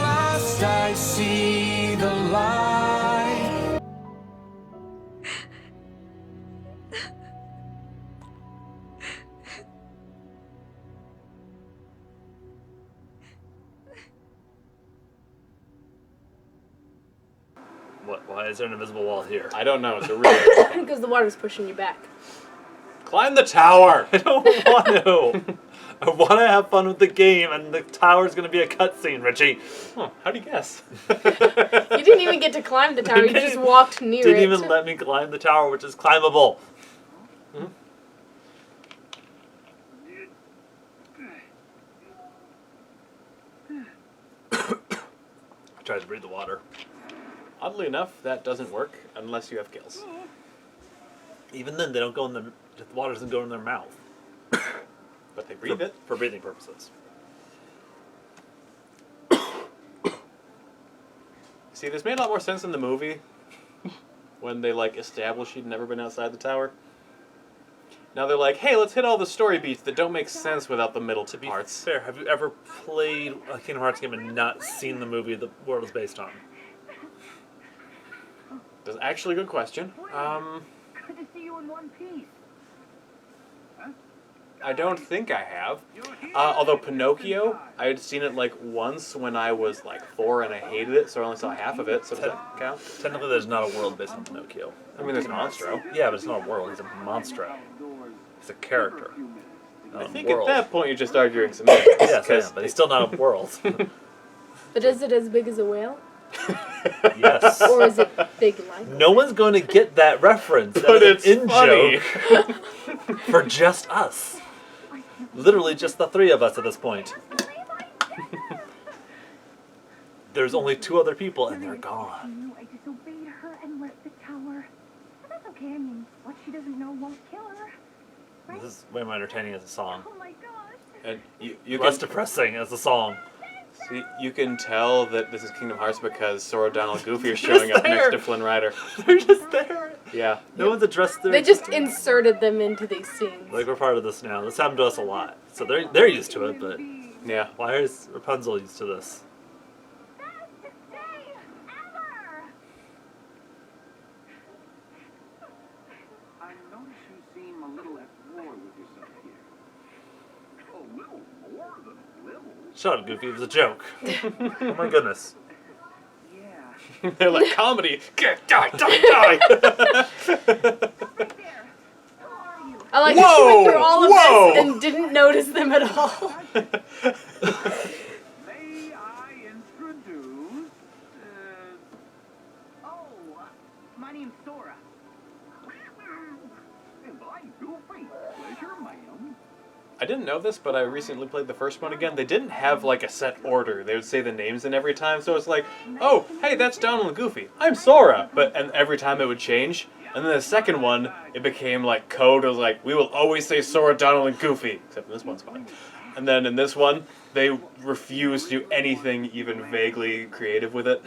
last I see the light. What? Why is there an invisible wall here? I don't know. It's a real. Because the water's pushing you back. Climb the tower. I don't want to. I want to have fun with the game, and the tower's going to be a cutscene, Richie. Huh, how'd you guess? You didn't even get to climb the tower. You just walked near it. Didn't even let me climb the tower, which is climbable. Hmm? I tried to breathe the water. Oddly enough, that doesn't work unless you have gills. Even then, they don't go in the water doesn't go in their mouth. But they breathe it. For breathing purposes. See, this made a lot more sense in the movie when they like established he'd never been outside the tower. Now they're like, hey, let's hit all the story beats that don't make sense without the middle To be parts. fair, have you ever played a Kingdom Hearts game and not seen the movie the world is based on? That's actually a good question. Good to see you in one piece. I don't think I have. Although Pinocchio, I had seen it like once when I was like 4 and I hated it, so I only saw half of it, so does that count? Technically, there's not a world based on Pinocchio. I mean, there's Monstro. Yeah, but it's not a world. He's a monstro. He's a character. I Not think a world. at that point you're just arguing semantics. Yes, I am, but he's still not a world. But is it as big as a whale? Yes. Or is it big like a No one's going to get that reference. But That is it's an funny. in-joke for just us. Literally just the three of us at this point. There's only 2 other people and they're gone. I disobeyed her and left the tower. But that's okay. I mean, what she doesn't know won't kill her. Right? This is way more entertaining as a song. Oh my gosh. And you Less can, depressing as a song. see, you can tell that this is Kingdom Hearts because Sora, Donald, and Goofy are showing up next to Flynn Rider. They're just there. Yeah. No one's addressed their... They just inserted them into these scenes. Like, we're part of this now. This happened to us a lot. So they're used to it, but Yeah. why is Rapunzel used to this? Best day ever! I notice you seem a little at war with yourself here. A little more than a little. Shut up, Goofy. It was a joke. Oh my goodness. Yeah. They're like, comedy. Get, die, die, die. Right there. Who are you? I like how she went through all of Whoa! this and didn't notice them at all. May I introduce? Oh, my name's Sora. And I'm Goofy. Pleasure, ma'am. I didn't know this, but I recently played the first one again. They didn't have like a set order. They would say the names in every time, so it's like, oh, hey, that's Donald and Goofy. I'm Sora. And every time it would change. And then the second one, it became like code. It was like, we will always say Sora, Donald, and Goofy. Except in this one's fine. And then in this one, they refuse to do anything even vaguely creative with it.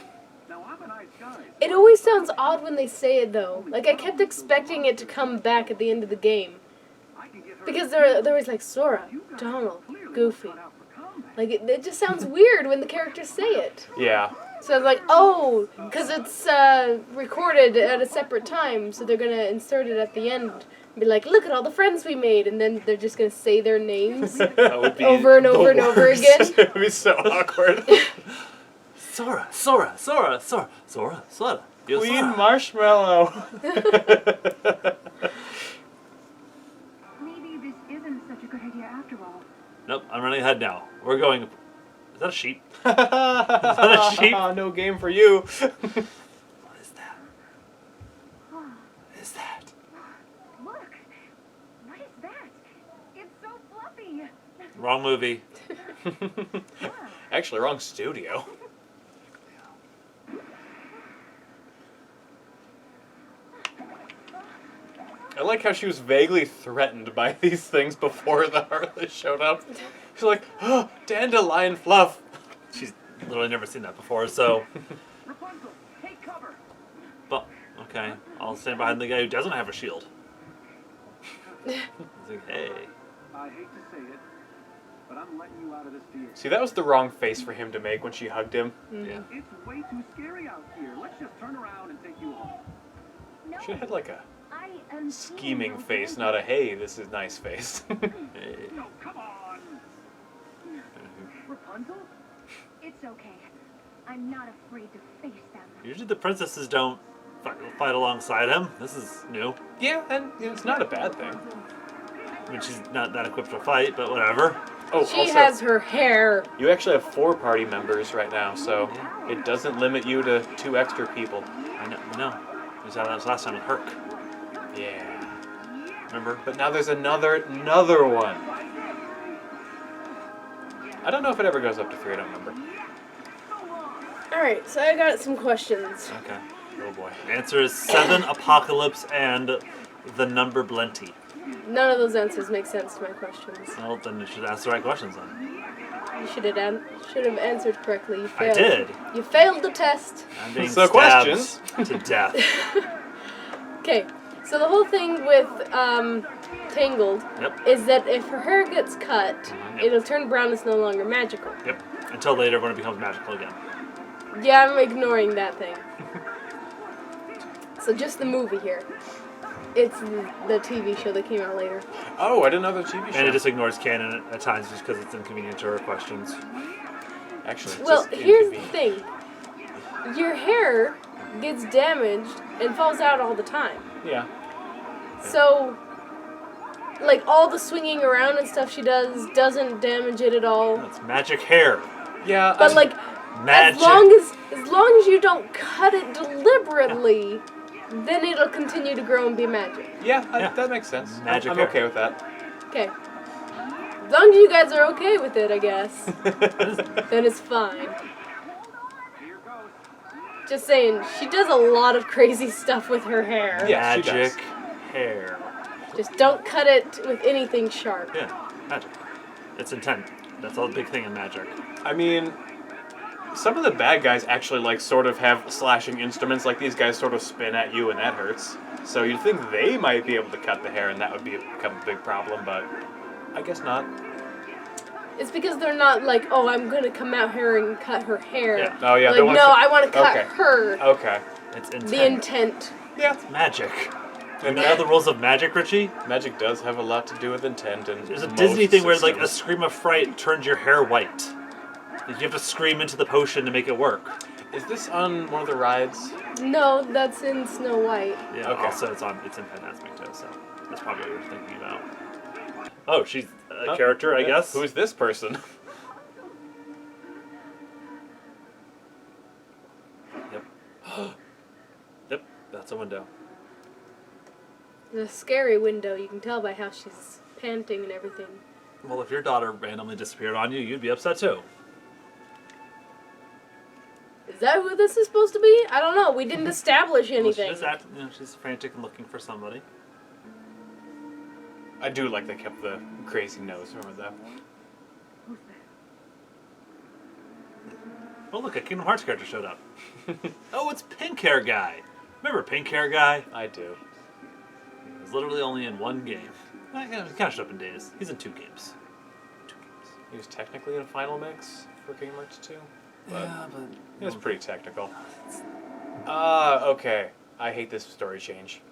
Now, I'm a nice guy. It always sounds odd when they say it, though. Like, I kept expecting it to come back at the end of the game. I can get her Because they're always like, Sora, Donald, Goofy. cut out for combat. Like, it just sounds weird when the characters say it. Yeah. So I was like, oh, because it's recorded at a separate time, so they're going to insert it at the end. And be like, look at all the friends we made, and then they're just going to say their names That would be over and the over and over worst. again. It would be so awkward. Sora, Sora, Sora, Sora, Sora, Sora. Yo, Queen Sora. Marshmallow. Maybe this isn't such a good idea after all. Nope, I'm running ahead now. We're going... Is that a sheep? a sheep? No game for you. What is that? What is that? Look! What is that? It's so fluffy! Wrong movie. Actually, wrong studio. I like how she was vaguely threatened by these things before the Heartless showed up. She's like, oh, dandelion fluff. She's literally never seen that before, so... Rapunzel, take cover. But, okay. I'll stand behind the guy who doesn't have a shield. He's like, hey. I hate to say it, but I'm letting you out of this deal. See, that was the wrong face for him to make when she hugged him. Yeah. It's way too scary out here. Let's just turn around and take you home. No, Should have had like a I am scheming face, not a hey, this is nice face. No, come on. Rapunzel? It's okay. I'm not afraid to face them. Usually the princesses don't fight alongside him. This is new. Yeah, and it's not a bad thing. I mean, she's not that equipped to fight, but whatever. Oh, She also, has her hair. you actually have 4 party members right now, so it doesn't limit you to 2 extra people. I know. We saw that last time with Herc. Yeah. Remember? But now there's another one. I don't know if it ever goes up to 3, I don't remember. Alright, so I got some questions. Okay. Oh boy. The answer is 7, Apocalypse, and the number Plenty. None of those answers make sense to my questions. Well, then you should ask the right questions then. You should have answered correctly. You I failed. did. You failed the test. I'm being So stabbed questions. to death. Okay, so the whole thing with Tangled Yep. is that if her hair gets cut, Yep. it'll turn brown. It's no longer magical. Yep. Until later when it becomes magical again. Yeah, I'm ignoring that thing. So just the movie here. It's the TV show that came out later. Oh, I didn't know the TV show. And it just ignores canon at times just because it's inconvenient to her questions. Actually, it's Well, just here's the inconvenient. thing. Your hair gets damaged and falls out all the time. Yeah. So, like, all the swinging around and stuff she does doesn't damage it at all. That's magic hair. Yeah. But, like, Magic. as long as you don't cut it deliberately, then it'll continue to grow and be magic. Yeah, Yeah. that makes sense. Magic I'm hair. okay with that. Okay. As long as you guys are okay with it, I guess, then it's fine. Here goes. Just saying, she does a lot of crazy stuff with her hair. Yeah, she does. Magic hair. Just don't cut it with anything sharp. Yeah, magic. It's intent. That's all the big thing in magic. I mean, some of the bad guys actually like sort of have slashing instruments, like these guys sort of spin at you and that hurts. So you'd think they might be able to cut the hair and that would become a big problem, but I guess not. It's because they're not like, oh, I'm gonna come out here and cut her hair. Yeah. Oh yeah, they Like, wanna no, cut- I want to cut Okay. her. Okay. It's intent. The intent. Yeah. Magic. And You know the rules of magic, Richie? magic does have a lot to do with intent and There's a most Disney thing where like a systems. scream of fright turns your hair white. Like, you have to scream into the potion to make it work. Is this on one of the rides? No, that's in Snow White. Yeah. Okay. Also, it's in Fantasmic too, so that's probably what you're thinking about. Oh, she's a Oh, character, I yeah. guess. Who's this person? Yep. Yep. That's a window. The scary window. You can tell by how she's panting and everything. Well, if your daughter randomly disappeared on you, you'd be upset too. Is that who this is supposed to be? I don't know. We didn't establish Well, anything. she's frantic and looking for somebody. I do like they kept the crazy nose. Remember that? Who's that? Oh, look, a Kingdom Hearts character showed up. Oh, it's Pink Hair Guy. Remember Pink Hair Guy? I do. He was literally only in one game. He kind of showed up in days. He's in 2 games. 2 games. He was technically in a final mix for Kingdom Hearts 2. But Yeah, but it was pretty technical. Okay. I hate this story change.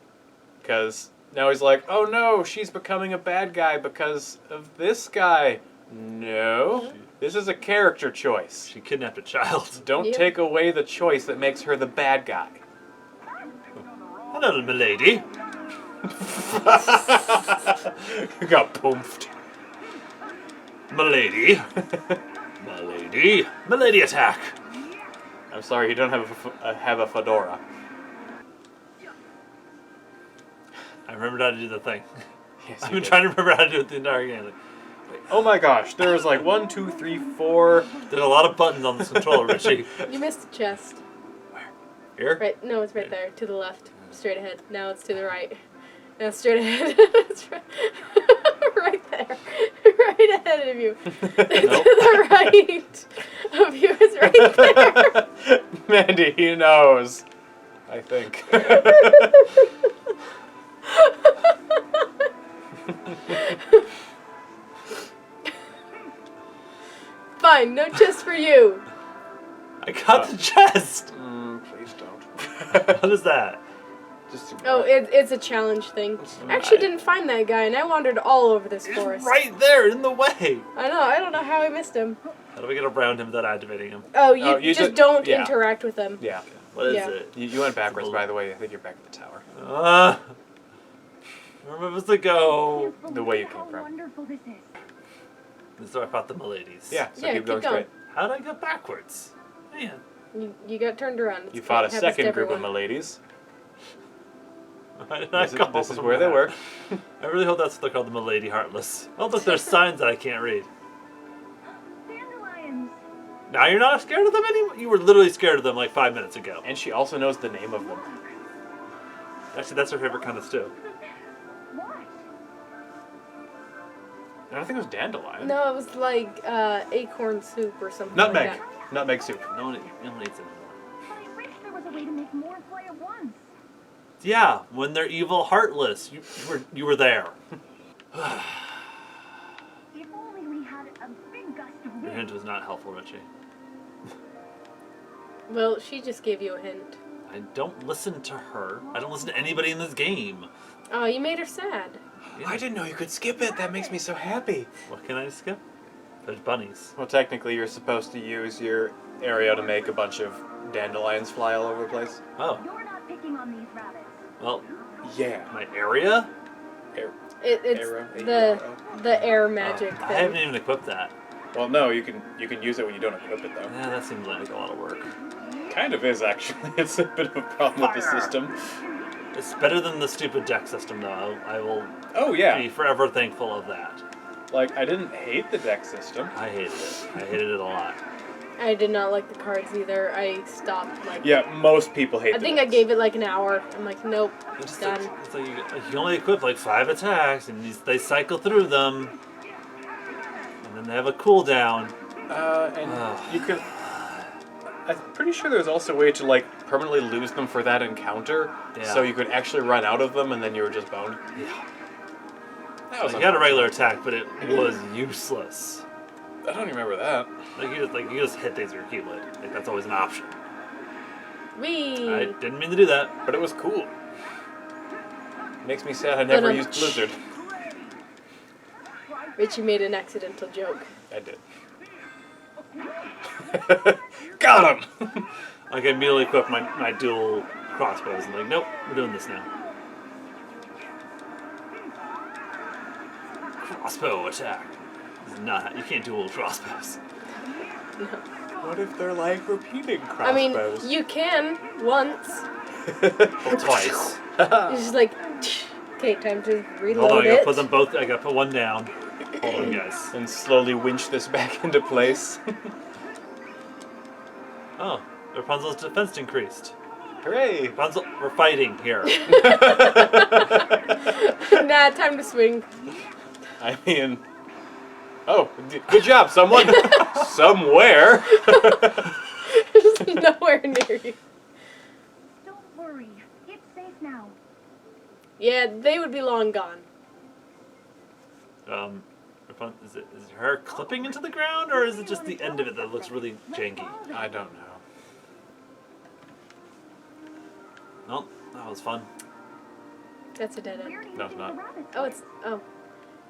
Because now he's like, oh no, she's becoming a bad guy because of this guy. No. This is a character choice. she kidnapped a child. Don't Yep. take away the choice that makes her the bad guy. Hello, milady. Got poofed. Milady. Milady. Milady attack. I'm sorry, you don't have a fedora. I remembered how to do the thing. Yes, I've you been did. trying to remember how to do it the entire game. Like, Oh my gosh, there was like 1, 2, 3, 4. there's a lot of buttons on this controller, Richie. You missed the chest. Here? Right? No, it's right there. To the left. Straight ahead. Now it's to the right. Now straight ahead. It's right there. Right ahead of you. To the right of you is right there. Mandy, he knows. I think. Fine, no chest for you. I got the chest. Please don't. What is that? Just Oh, it's a challenge thing. I actually didn't find that guy, and I wandered all over this He's forest. right there in the way. I know. I don't know how I missed him. How do we get around him without activating him? Oh, Oh, you you just ju- don't yeah. interact with them. Yeah. What is Yeah. it? You went backwards, by the way. I think you're back at the tower. Where am I supposed to go? The way you How came from. wonderful this is. This is where I fought the Miladies. Yeah, so Yeah, keep going keep going. straight. How did I go backwards? Man. You got turned around. It's You fought a happens to second group of everyone. miladies. Why did I This is, call this is them where they that? were. I really hope that's what they're called, the Milady Heartless. Oh, look, there's signs that I can't read. Dandelions. Now you're not scared of them anymore? You were literally scared of them like 5 minutes ago. And she also knows the name of them. Actually, that's her favorite kind of stew. What? I don't think it was dandelion. No, it was like acorn soup or something. Nutmeg. Like that. Nutmeg soup. No one eats it anymore. But I wish there was a way to make more fly at once. Yeah, when they're evil, heartless. You were there. If only we had a big gust of Your wind. hint was not helpful, Richie. Well, she just gave you a hint. I don't listen to her. I don't listen to anybody in this game. Oh, you made her sad. Yeah. I didn't know you could skip it. That makes me so happy. What can I skip? There's bunnies. Well, technically, you're supposed to use your area to make a bunch of dandelions fly all over the place. Oh, You're not picking on these rabbits. well, Yeah. my area? It's Arrow, the air magic I thing. haven't even equipped that. Well, no, you can use it when you don't equip it, though. Yeah, that seems like a lot of work. Kind of is, actually. It's a bit of a problem with the system. It's better than the stupid deck system, though. I will Oh, be yeah. forever thankful of that. Like, I didn't hate the deck system. I hated it. I hated it a lot. I did not like the cards either. I stopped. Like, Yeah, most people hate I the think I decks. gave it like an hour. I'm like, nope, It's just done. like, it's like you only equip like 5 attacks, and they cycle through them, and then they have a cooldown. And you could... I'm pretty sure there's also a way to, like, permanently lose them for that encounter. Yeah. So you could actually run out of them, and then you were just boned. Yeah. That was Like, you had a regular unfortunate. attack, but it was useless. I don't remember that. Like you just hit things with your keyblade. Like that's always an option. Wee. I didn't mean to do that. But it was cool. Makes me sad I never But, used Blizzard. Richie made an accidental joke. I did. Got him! Like I immediately equipped my dual crossbows and like, nope, we're doing this now. Crossbow attack. This is not, you can't dual crossbows. What if they're like repeating crossbows? I mean, you can once. Or twice. It's just like, okay, time to Hold reload on, I gotta it. put them both. I gotta put one down. Hold on, guys. And slowly winch this back into place. Oh, Rapunzel's defense increased. Hooray! Rapunzel, we're fighting here. Nah, time to swing. I mean... Oh, good job, someone! Somewhere! Just nowhere near you. Don't worry. It's safe now. Yeah, they would be long gone. Is it her clipping into the ground, or is it just the end of it that looks really janky? I don't know. Well, that was fun. That's a dead end. We're No, it's using not. the rabbits. Oh, it's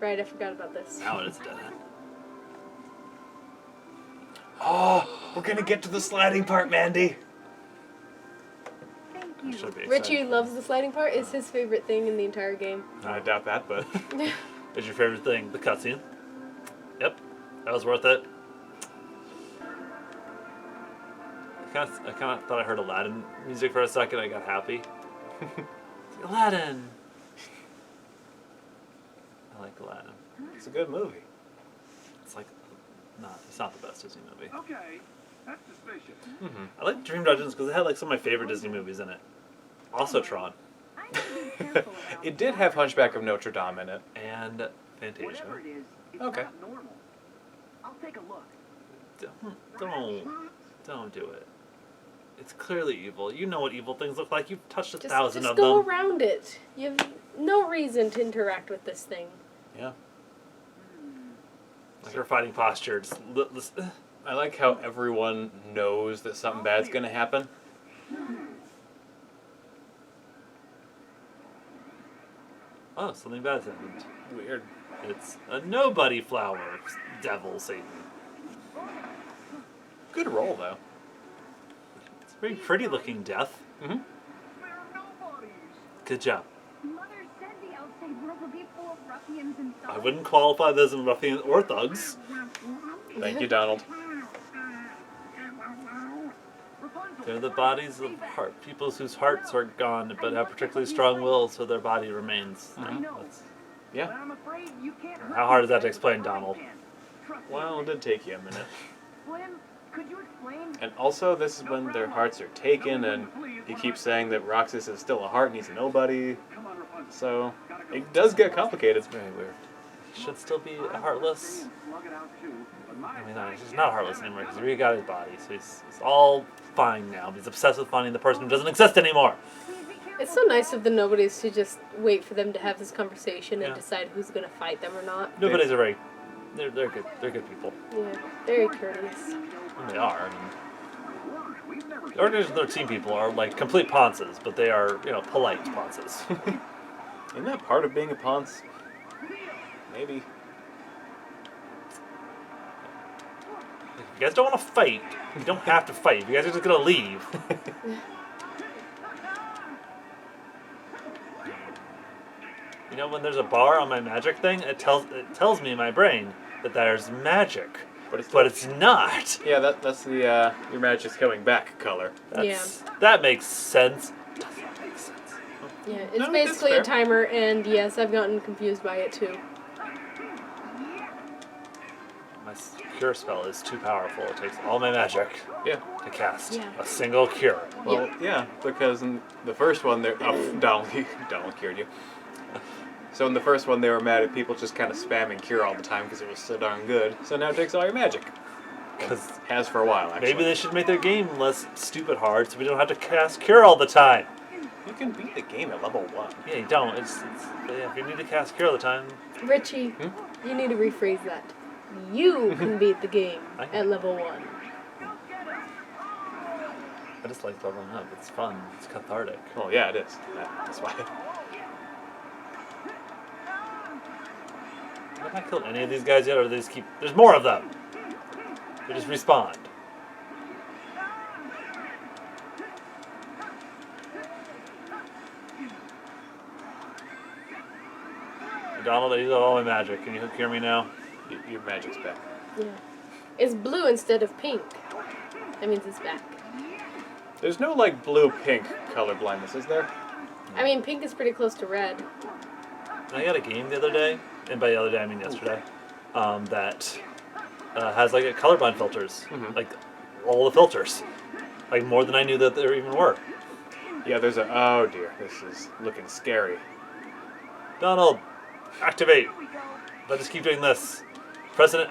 right. I forgot about this. Now it is a dead end. Oh, we're gonna get to the sliding part, Mandy! Thank I you. should be excited. Richie loves the sliding part. It's his favorite thing in the entire game. I doubt that, but... Is your favorite thing the cutscene? Yep, that was worth it. I kind of thought I heard Aladdin music for a second. I got happy. It's like, Aladdin. I like Aladdin. It's a good movie. It's like, it's not the best Disney movie. Okay, that's suspicious. I like Dream Dungeons because it had like some of my favorite Disney movies in it. Also Tron I need to be careful about It did have Hunchback of Notre Dame in it. and Fantasia. Whatever it is, it's Okay. not normal. I'll take a look. Don't do it. It's clearly evil. You know what evil things look like. You've touched a Just thousand of go them. around it. You have no reason to interact with this thing. Yeah. Like her fighting posture. I like how everyone knows that something bad's gonna happen. Oh, something bad's happened. Weird. It's a nobody flower devil Satan. Good roll though. It's a very pretty looking death. Mm-hmm. Good job. Mother said the outside world would be full of ruffians and I thugs. wouldn't qualify this as ruffians or thugs. Thank you, Donald. They're the bodies of people whose hearts are gone but have particularly strong will, so their body remains. That's- Yeah. I'm afraid you can't How hard is that to explain, Donald? Well, it did take you a minute. Slim, could you explain? And also, this is when their hearts are taken, and he keeps saying that Roxas is still a heart and he's a nobody. Come on, Rapunzel. So it does get complicated. It's very weird. Should still be a heartless. Slug it out too, but my I mean, no, he's not heartless anymore because he got his body, so he's all fine now. He's obsessed with finding the person who doesn't exist anymore. It's so nice of the nobodies to just wait for them to have this conversation and Yeah. decide who's going to fight them or not. Nobody's a very. They're good. They're good people. Yeah, very courteous. And they are. I mean, the organization of their team people are like complete ponces, but they are, polite ponces. Isn't that part of being a Ponce? Maybe. If you guys don't want to fight, you don't have to fight. If you guys are just gonna leave. When there's a bar on my magic thing, it tells me in my brain that there's magic, but it's not. Yeah, that's the your magic's coming back color. That makes sense. Does that make sense? Yeah, it's No, that's basically fair. a timer, and yes, I've gotten confused by it too. My cure spell is too powerful. It takes all my magic Yeah. to cast Yeah. a single cure. Well, yeah, because in the first one, Donald cured you. So in the first one, they were mad at people just kind of spamming cure all the time because it was so darn good. So now it takes all your magic. Because Has for a while, actually. maybe they should make their game less stupid hard so we don't have to cast cure all the time. You can beat the game at level 1. Yeah, you don't. If you need to cast cure all the time, Richie, you need to rephrase that. You can beat the game I can. at level 1. I just like leveling up. It's fun. It's cathartic. Oh, yeah, it is. That's why. Have I killed any of these guys yet, or do they just keep... There's more of them! They just respawned. Donald, I used all my magic. Can you hear me now? Your magic's back. Yeah. It's blue instead of pink. That means it's back. There's no, like, blue-pink color blindness, is there? I mean, pink is pretty close to red. I got a game the other day, and by the other day I mean yesterday, that has like colorblind filters, like all the filters, like more than I knew that there even were. Yeah, there's a... Oh, dear. This is looking scary. Donald, activate. Let's just keep doing this. Press and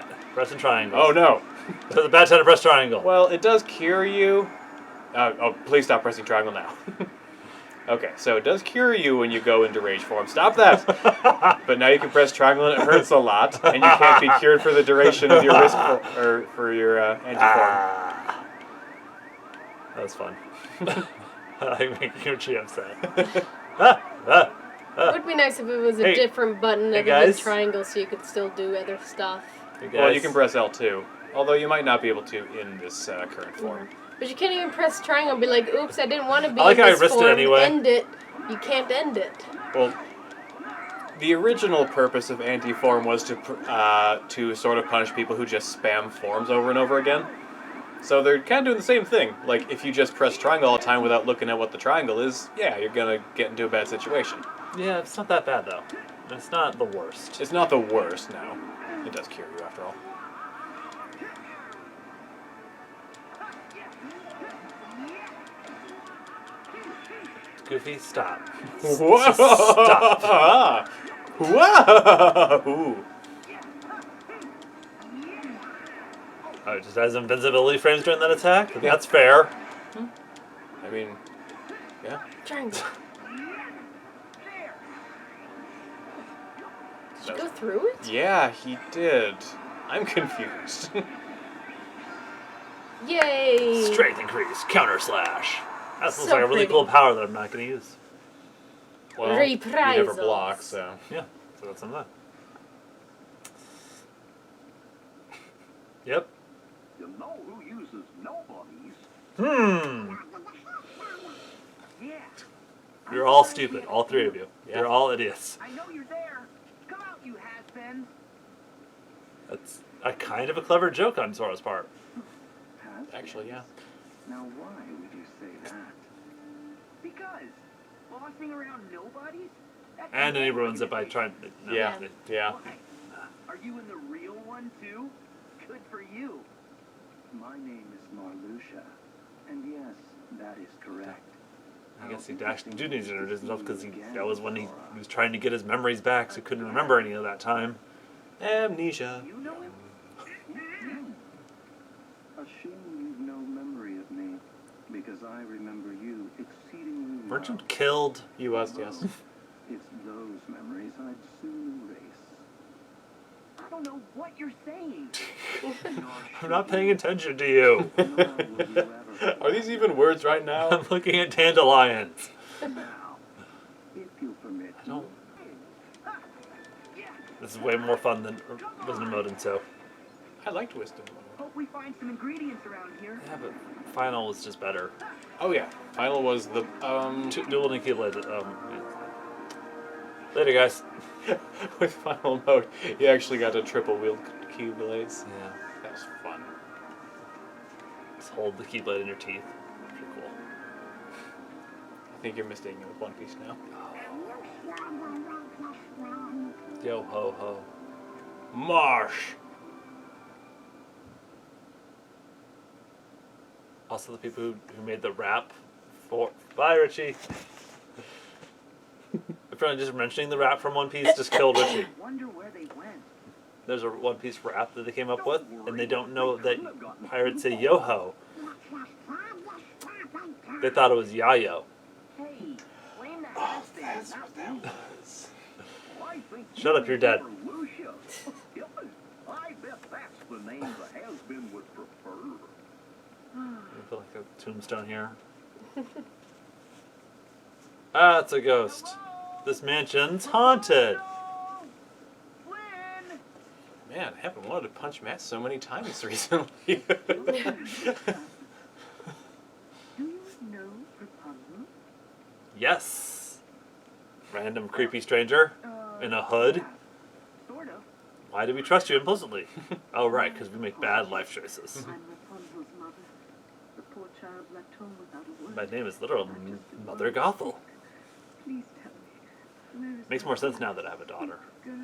triangle. Oh, no. It's a bad time to press triangle. Well, it does cure you. Please stop pressing triangle now. Okay, so it does cure you when you go into rage form. Stop that! But now you can press triangle and it hurts a lot, and you can't be cured for the duration of your risk for your anti-form. That was fun. I make Gucci upset. It would be nice if it was a Hey. different button other than guys. triangle so you could still do other stuff. Hey, Well, you guys. can press L2, although you might not be able to in this current form. But you can't even press triangle and be like, oops, I didn't want to be I like in how I this risked it form. anyway. End it. You can't end it. Well, the original purpose of anti-form was to sort of punish people who just spam forms over and over again. So they're kind of doing the same thing. Like, if you just press triangle all the time without looking at what the triangle is, yeah, you're gonna get into a bad situation. Yeah, it's not that bad though. It's not the worst. It's not the worst, no. It does cure you, after all. Goofy, stop. Whoa! Stop. Whoa! Oh, it just has invincibility frames during that attack? That's fair. I mean, yeah. Triangle. Did you go through it? Yeah, he did. I'm confused. Yay! Strength increase, counter slash. That looks So like a really pretty. cool power that I'm not going to use. Well, you never Reprisals. block, so. Yeah, so that's something. Yep. You know who uses nobodies? Yeah. You're all stupid, all three of you. Yeah. You're all idiots. I know you're there. Come out, you has-beens. That's a kind of a clever joke on Sora's part. Actually, yeah. Now why would you say that? Because bossing around nobodies? And then he ruins it by trying to... no, Yeah. they- Yeah. Why? Are you in the real one too? Good for you. My name is Marluxia, and yes, that is correct. I guess he actually do need to introduce himself because that was when he was trying to get his memories back, so he couldn't remember any of that time. Amnesia. You know him? A shame you've no memory of me, because I remember you exceedingly well. Weren't you killed? He was, yes. It's those memories I'd soon erase. I don't know what you're saying. I'm not paying attention to you. Nor will you ever. Are these even words right now? I'm looking at dandelions. Now, if you'll permit I don't... Ah, yeah. This is way more fun than Wisdom Mode and so. I liked wisdom. Hope we find some ingredients around here. Yeah, but Final was just better. Oh yeah, final was the Dual and Keyblade. Yeah. Later, guys. with final mode. You actually got to triple wield keyblades. Yeah. That was fun. Just hold the Keyblade in your teeth. Pretty cool. I think you're mistaking it with One Piece now. Yo ho ho. Marsh. Also, the people who made the rap for. Bye, Richie. Apparently, just mentioning the rap from One Piece just killed Richie. Wonder where they went. There's a One Piece rap that they came up with, and they don't know that pirates say yo ho. They thought it was yayo. Hey, blame the has-beens, not me. I think Shut up, you're dead. Lucia. I bet that's the name the has-been would prefer. I feel like a tombstone here. Ah, it's a ghost. This mansion's haunted. Flynn! Man, I haven't wanted to punch Matt so many times recently. Do you know Rapunzel? Yes. Random creepy stranger in a hood. Yeah, sort of. Why do we trust you implicitly? Oh, right, because we make bad life choices. I'm Rapunzel's mother. The poor child left home without a word. My name is literal Mother Gothel. Please tell me, where is Makes my more sense now that I have a daughter. girl?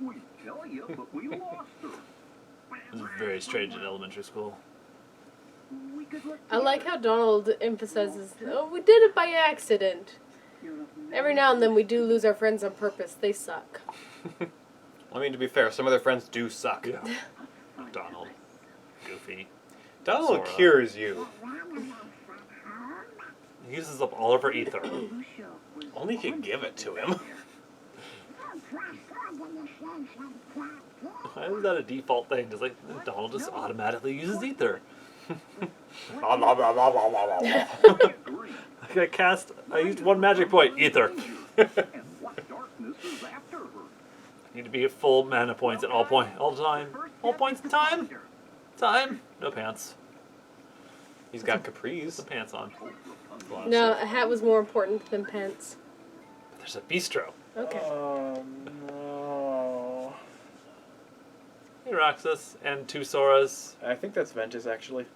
We tell you, but we lost her. It was very strange in elementary school. We could look I like how Donald emphasizes, oh, we did it by accident. You're of Every now and then we do lose our friends on purpose. They suck. I mean, to be fair, some of their friends do suck. Yeah. Donald. Goofy. Donald Sora. cures you. He uses up all of her ether. Lucia was Only if you give it to him. Why is that a default thing? Just like Donald just automatically uses ether. I used one magic point, ether. and what darkness is after her. Need to be at full mana points at all time. All points in time. Time. No pants. He's got Put capris. the pants on. No, a hat was more important than pants. There's a bistro. Okay. Oh no. Hey, Roxas and two Soras. I think that's Ventus actually.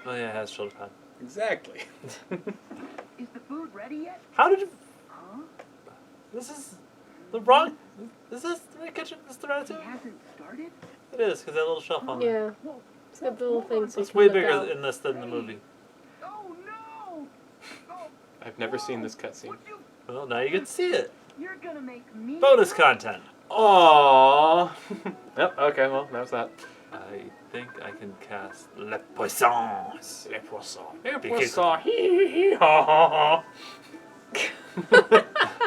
Oh yeah, it has shoulder pad. Exactly. Is the food ready yet? How did you? Huh? This is the wrong. Is this the kitchen? Is this the He ratatouille? hasn't started? It is because that little shelf on there. Yeah. Whoa. It's got the little thing so you It's can way look bigger out. in this than the movie. Oh no! Oh, I've never seen this cutscene. what you? Well, now you get to see it. You're gonna make me. Bonus content. Aww. Yep. Okay. Well, that was that. I think I can cast Le Poissons. Les poissons. Les poissons. Hee ha ha ha.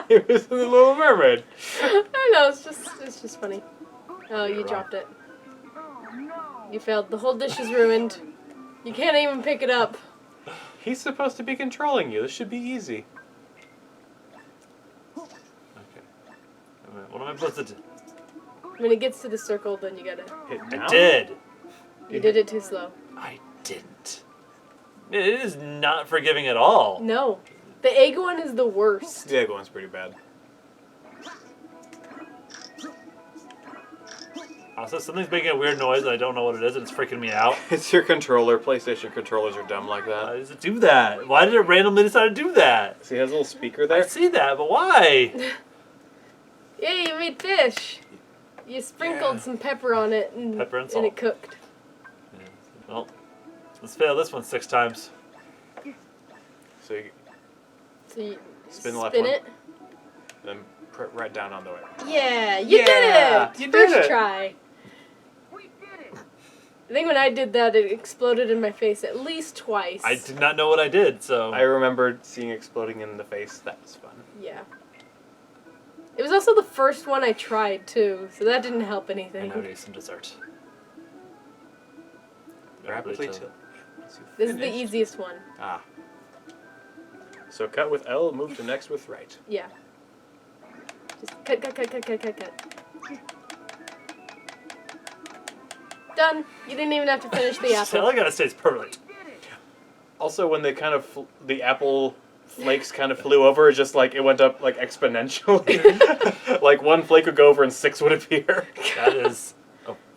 He was in the Little Mermaid. I know, it's just funny. Oh, You're you wrong. dropped it. Oh, no. You failed. The whole dish is ruined. You can't even pick it up. He's supposed to be controlling you. This should be easy. Okay. What am I supposed to do? When it gets to the circle, then you gotta. Hit I down. did. You did it too slow. I didn't. It is not forgiving at all. No. The egg one is the worst. The egg one's pretty bad. Also, something's making a weird noise and I don't know what it is and it's freaking me out. It's your controller. PlayStation controllers are dumb like Why that. does it do that? Why did it randomly decide to do that? See, it has a little speaker I there. see that, but why? Yeah, you made fish. You sprinkled Yeah. some pepper on it and, Pepper and and salt. it cooked. Yeah. Well, let's fail this one 6 times. So you So you Spin the left spin one. it. then put right down on the way. Yeah, you Yeah, did it! you did First it. try. We did it. I think when I did that, it exploded in my face at least twice. I did not know what I did, so. I remembered seeing exploding in the face. That was fun. Yeah. It was also the first one I tried, too, so that didn't help I anything. now need some dessert. Rapidly Wait till- till. once you This is the finish- easiest one. Ah. So cut with L, move to next with right. Yeah. Just cut. Done. You didn't even have to finish the I apple. like how it stays perfect. Also, when they kind of the apple flakes kind of flew over, it just like it went up like exponentially. Like one flake would go over and 6 would appear. That is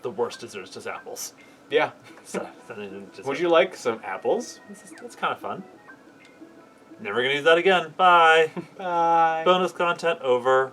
the worst desserts, just apples. Yeah. So, just, Would you like some apples? That's kind of fun. Never gonna use that again. Bye. Bye. Bonus content over.